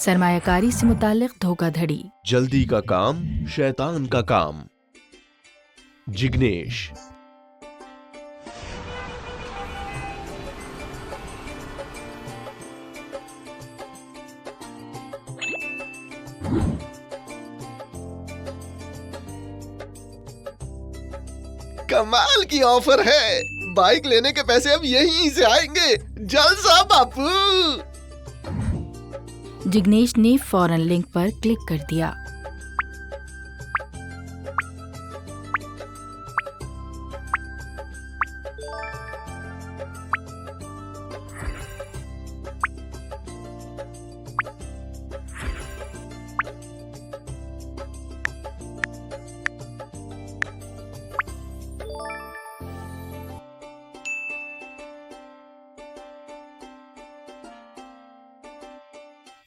सरमायाकारी से मुताल्लिक धोखाधड़ी। जल्दी का काम शैतान का काम। जिग्नेश। कमाल की ऑफर है। बाइक लेने के पैसे अब यहीं से आएंगे। जलसा बापू। जिग्नेश ने फौरन लिंक पर क्लिक कर दिया।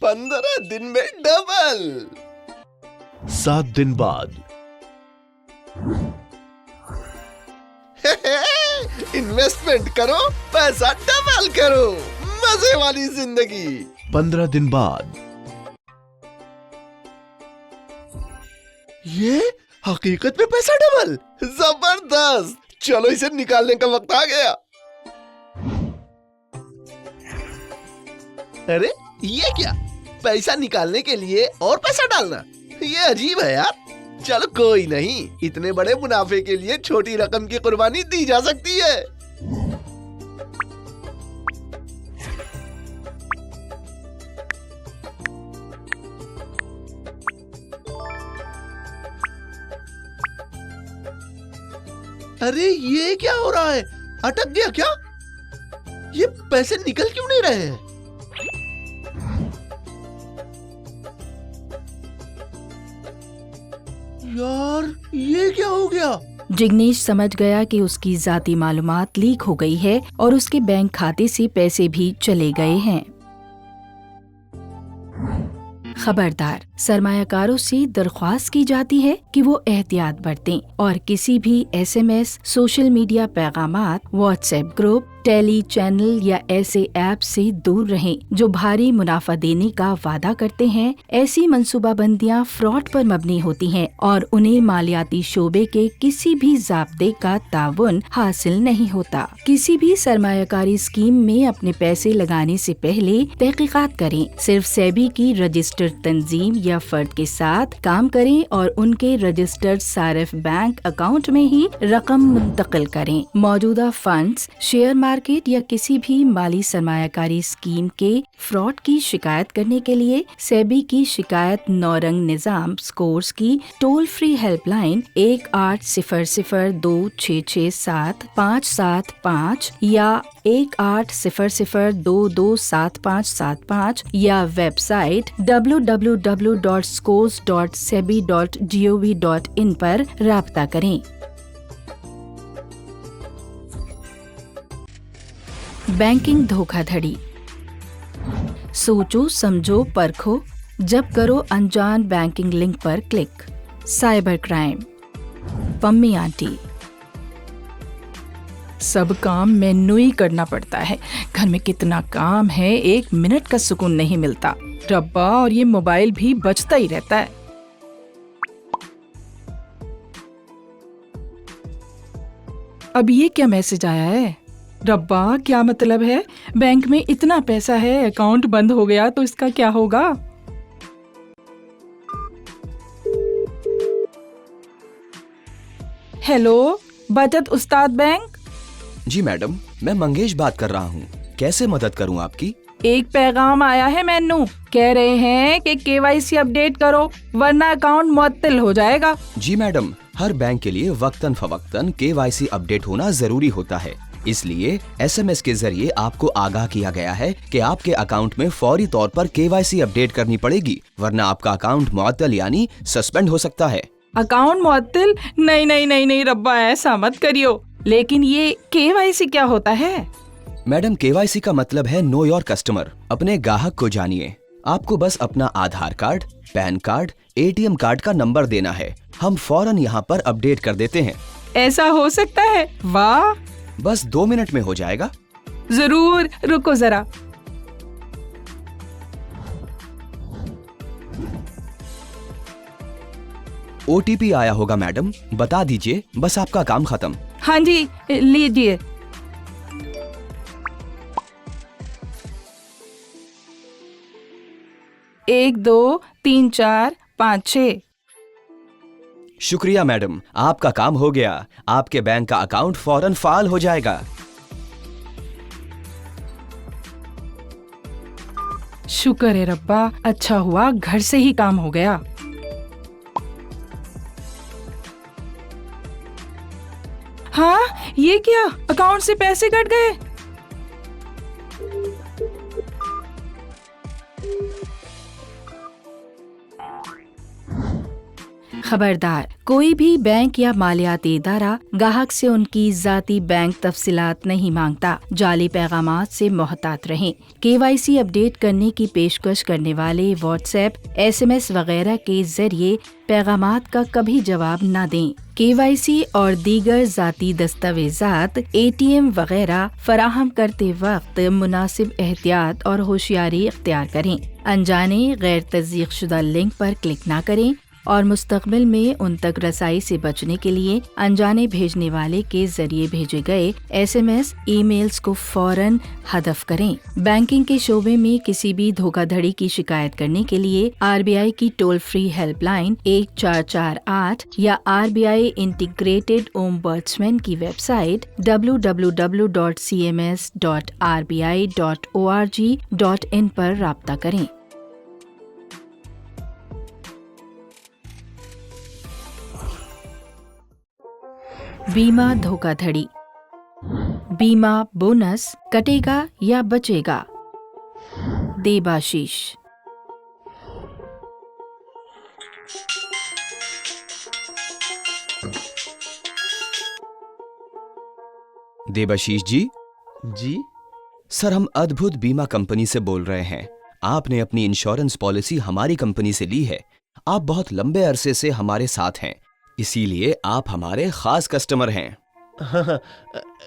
पंद्रह दिन में डबल। 7 दिन बाद। इन्वेस्टमेंट करो, पैसा डबल करो। मजे वाली जिंदगी। 15 दिन बाद। ये हकीकत में पैसा डबल। जबरदस्त। चलो इसे निकालने का वक्त आ गया। अरे ये क्या? पैसा निकालने के लिए और पैसा डालना, ये अजीब है यार। चलो कोई नहीं, इतने बड़े मुनाफे के लिए छोटी रकम की कुर्बानी दी जा सकती है। अरे ये क्या हो रहा है? अटक गया क्या? ये पैसे निकल क्यों नहीं रहे हैं? यार ये क्या हो गया? जिग्नेश समझ गया कि उसकी जाती मालूमात लीक हो गई है और उसके बैंक खाते से पैसे भी चले गए हैं। खबरदार, सरमायाकारों से दरख्वास्त की जाती है कि वो एहतियात बरतें और किसी भी SMS, सोशल मीडिया पैगामात, व्हाट्सएप ग्रुप, टेली चैनल या ऐसे ऐप से दूर रहें जो भारी मुनाफा देने का वादा करते हैं। ऐसी मंसूबाबंदियां फ्रॉड पर मबनी होती हैं और उन्हें मालियाती शोबे के किसी भी ज़ाब्ते का ताउन हासिल नहीं होता। किसी भी सरमायाकारी स्कीम में अपने पैसे लगाने से पहले तहकीकात करें। सिर्फ सेबी की रजिस्टर्ड तंजीम या फर्द के साथ काम करें और उनके रजिस्टर्ड सारिफ बैंक अकाउंट में ही रकम मुंतकिल करें। मौजूदा फंड्स, शेयर मार्केट या किसी भी माली सरमायाकारी स्कीम के फ्रॉड की शिकायत करने के लिए सेबी की शिकायत नौरंग निजाम स्कोर्स की टोल फ्री हेल्पलाइन 18002667 या 1800227575 या वेबसाइट www.scores.sebi.gov.in पर राब्ता करें। बैंकिंग धोखाधड़ी। सोचो, समझो, परखो, जब करो अनजान बैंकिंग लिंक पर click. Cyber crime. Pammi aunty. सब काम मैनू ही करना पड़ता है। घर में कितना काम है, 1 मिनट का सुकून नहीं मिलता। रब्बा, और ये मोबाइल भी बजता ही रहता है। अब ये क्या मैसेज आया है? रब्बा, क्या मतलब है? बैंक में इतना पैसा है, अकाउंट बंद हो गया तो इसका क्या होगा? हेलो, बचत उस्ताद बैंक। जी मैडम, मैं मंगेश बात कर रहा हूँ। कैसे मदद करूँ आपकी? एक पैगाम आया है मैनू, कह रहे हैं कि KYC अपडेट करो वरना अकाउंट मुअत्तल हो जाएगा। जी मैडम, हर बैंक के लिए वक्तन फवक्तन KYC अपडेट होना जरूरी होता है। इसलिए SMS के जरिए आपको आगाह किया गया है कि आपके अकाउंट में फौरी तौर पर KYC अपडेट करनी पड़ेगी, वरना आपका अकाउंट मुअत्तल यानी सस्पेंड हो सकता है। अकाउंट मुअत्तल? नहीं नहीं नहीं नहीं रब्बा, ऐसा मत करियो। लेकिन ये KYC क्या होता है? मैडम, KYC का मतलब है नो योर कस्टमर। अपने ग्राहक को जानिए। आपको बस अपना Aadhaar card, PAN card, ATM card का नंबर देना है। हम फौरन यहाँ पर अपडेट कर देते हैं। ऐसा हो सकता है? वाह, बस 2 मिनट में हो जाएगा। जरूर, रुको जरा। OTP आया होगा मैडम, बता दीजिए, बस आपका काम खत्म। हाँ जी, लीजिए। एक 2 3 4 5 6। शुक्रिया मैडम, आपका काम हो गया। आपके बैंक का अकाउंट फौरन फाल हो जाएगा। शुक्र है रब्बा, अच्छा हुआ घर से ही काम हो गया। हाँ, ये क्या, अकाउंट से पैसे कट गए। खबरदार, कोई भी बैंक या मालियाती इदारा ग्राहक से उनकी जाती बैंक तफसीलात नहीं मांगता। जाली पैगामात से मोहतात रहें। KYC अपडेट करने की पेशकश करने वाले व्हाट्सएप, SMS वगैरह के जरिए पैगामात का कभी जवाब न दें। KYC और दीगर जाती दस्तावेजात, ATM वगैरह फराहम करते वक्त मुनासिब एहतियात और होशियारी इख्तियार करें। अनजाने गैर तस्दीक शुदा लिंक पर क्लिक न करें और मुस्तकबिल में उन तक रसाई से बचने के लिए अनजाने भेजने वाले के जरिए भेजे गए SMS, ईमेल्स को फौरन हदफ करें। बैंकिंग के शोबे में किसी भी धोखाधड़ी की शिकायत करने के लिए RBI की टोल फ्री हेल्पलाइन 1448 या RBI इंटीग्रेटेड ओम्बड्समैन की वेबसाइट www.cms.rbi.org.in पर राब्ता करें। बीमा धोखाधड़ी। बीमा बोनस कटेगा या बचेगा? देबाशीष। देबाशीष जी। जी, सर, हम अद्भुत बीमा कंपनी से बोल रहे हैं। आपने अपनी इंश्योरेंस पॉलिसी हमारी कंपनी से ली है। आप बहुत लंबे अरसे से हमारे साथ हैं, इसीलिए आप हमारे खास कस्टमर हैं। हाँ,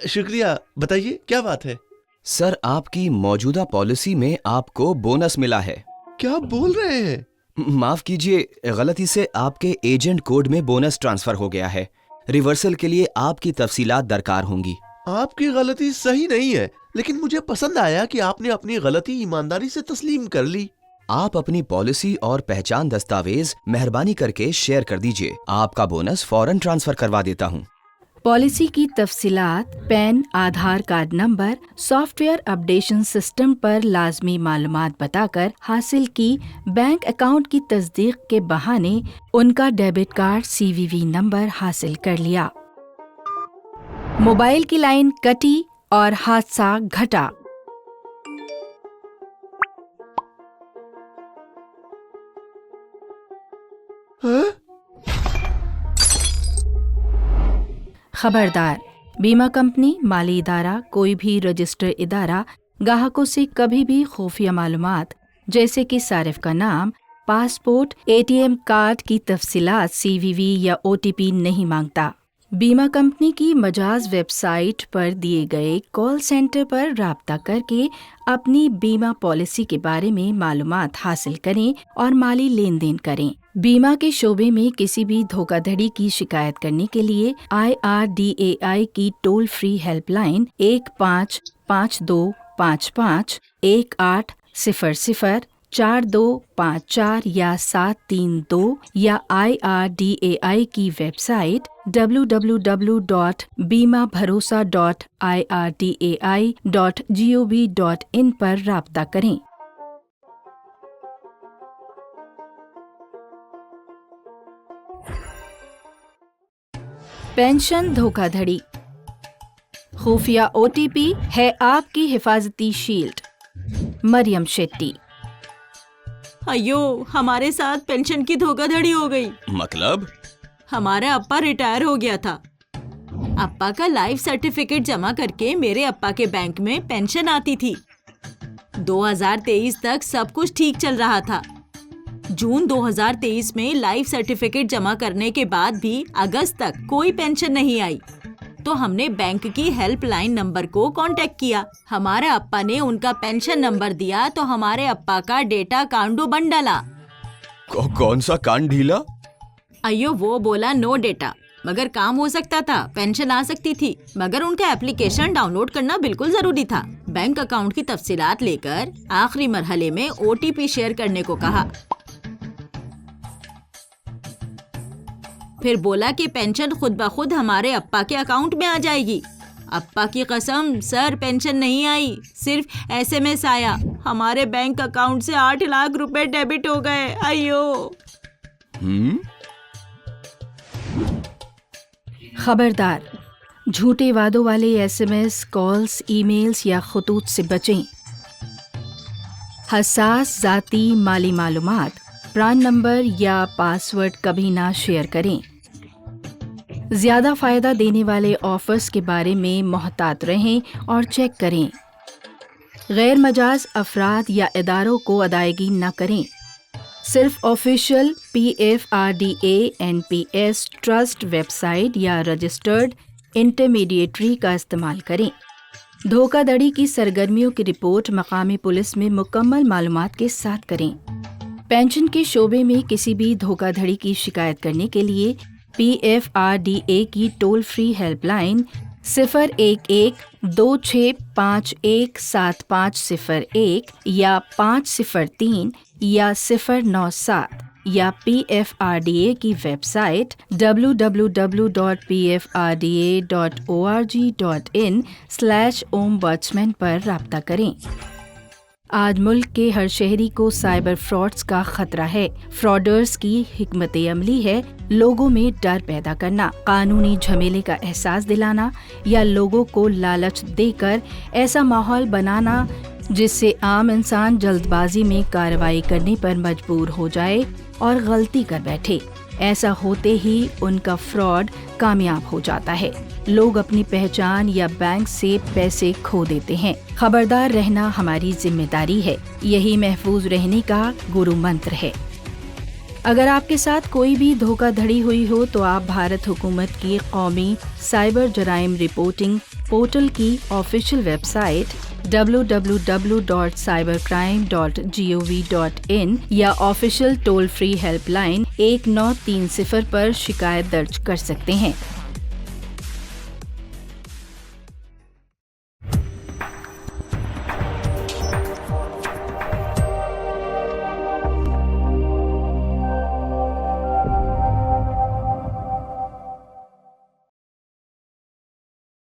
शुक्रिया। बताइए क्या बात है? सर, आपकी मौजूदा पॉलिसी में आपको बोनस मिला है। क्या बोल रहे हैं? माफ कीजिए, गलती से आपके एजेंट कोड में बोनस ट्रांसफर हो गया है। रिवर्सल के लिए आपकी तफसीलात दरकार होंगी। आपकी गलती सही नहीं है, लेकिन मुझे पसंद आया कि आपने अपनी गलती ईमानदारी से तस्लीम कर ली। आप अपनी पॉलिसी और पहचान दस्तावेज मेहरबानी करके शेयर कर दीजिए। आपका बोनस फौरन ट्रांसफर करवा देता हूँ। पॉलिसी की तफसीलात, PAN, Aadhaar card number, software updation system पर लाजमी मालूमात बताकर हासिल की। बैंक अकाउंट की तस्दीक के बहाने उनका डेबिट कार्ड CVV नंबर हासिल कर लिया। मोबाइल की लाइन कटी और हादसा घटा। खबरदार, बीमा कंपनी, माली इदारा, कोई भी रजिस्टर इदारा ग्राहकों से कभी भी खुफिया मालूमात जैसे कि सारिफ का नाम, पासपोर्ट, ATM कार्ड की तफसीलात, CVV या OTP नहीं मांगता। बीमा कंपनी की मजाज वेबसाइट पर दिए गए कॉल सेंटर पर राब्ता करके अपनी बीमा पॉलिसी के बारे में मालूमात हासिल करें और माली लेन देन करें। बीमा के शोबे में किसी भी धोखाधड़ी की शिकायत करने के लिए IRDAI की टोल फ्री हेल्पलाइन 155255 1800 4254 या 732 या IRDAI की वेबसाइट www.beemabharosa.irdai.gov.in पर राब्ता करें। पेंशन धोखाधड़ी। खुफिया OTP है आपकी हिफाजती शील्ड। मरियम शेट्टी। अयो, हमारे साथ पेंशन की धोखाधड़ी हो गई। मतलब? हमारा अप्पा रिटायर हो गया था। अप्पा का लाइफ सर्टिफिकेट जमा करके मेरे अप्पा के बैंक में पेंशन आती थी। 2023 तक सब कुछ ठीक चल रहा था। जून 2023 में लाइफ सर्टिफिकेट जमा करने के बाद भी अगस्त तक कोई पेंशन नहीं आई, तो हमने बैंक की हेल्पलाइन नंबर को कांटेक्ट किया। हमारे अप्पा ने उनका पेंशन नंबर दिया तो हमारे अप्पा का डेटा कांडो बन डाला। कौन सा कान ढीला? अयो वो बोला नो डेटा, मगर काम हो सकता था, पेंशन आ सकती थी, मगर उनका एप्लीकेशन डाउनलोड करना बिल्कुल जरूरी था। बैंक अकाउंट की तफसीलात लेकर आखिरी मरहले में OTP शेयर करने को कहा। फिर बोला कि पेंशन खुद ब खुद हमारे अप्पा के अकाउंट में आ जाएगी। अप्पा की कसम सर, पेंशन नहीं आई, सिर्फ SMS आया। हमारे बैंक अकाउंट से 8 लाख रुपए डेबिट हो गए। अयो। खबरदार, झूठे वादों वाले SMS, कॉल्स, ईमेल्स या खतूत से बचें। हसास जाती माली मालूमात, प्रान नंबर या पासवर्ड कभी ना शेयर करें। ज्यादा फायदा देने वाले ऑफर्स के बारे में मोहतात रहें और चेक करें। गैर मजाज अफराद या इदारों को अदायगी न करें। सिर्फ official PFRDA NPS trust website या रजिस्टर्ड इंटरमीडिएटरी का इस्तेमाल करें। धोखाधड़ी की सरगर्मियों की रिपोर्ट मकामी पुलिस में मुकम्मल मालूमात के साथ करें। पेंशन के शोबे में किसी भी धोखाधड़ी की शिकायत करने के लिए PFRDA की टोल फ्री हेल्पलाइन 011-2651-7501 या 503 या 097 या PFRDA की वेबसाइट www.pfrda.org.in/ombudsman पर राब्ता करें। आज मुल्क के हर शहरी को साइबर फ्रॉड्स का खतरा है। फ्रॉडर्स की हिकमत अमली है लोगों में डर पैदा करना, कानूनी झमेले का एहसास दिलाना या लोगों को लालच देकर ऐसा माहौल बनाना जिससे आम इंसान जल्दबाजी में कार्रवाई करने पर मजबूर हो जाए और गलती कर बैठे। ऐसा होते ही उनका फ्रॉड कामयाब हो जाता है। लोग अपनी पहचान या बैंक से पैसे खो देते हैं। खबरदार रहना हमारी जिम्मेदारी है। यही महफूज रहने का गुरु मंत्र है। अगर आपके साथ कोई भी धोखाधड़ी हुई हो तो आप भारत हुकूमत की कौमी साइबर जराइम रिपोर्टिंग पोर्टल की ऑफिशियल वेबसाइट www.cybercrime.gov.in या ऑफिशियल टोल फ्री हेल्पलाइन 1930 पर शिकायत दर्ज कर सकते हैं।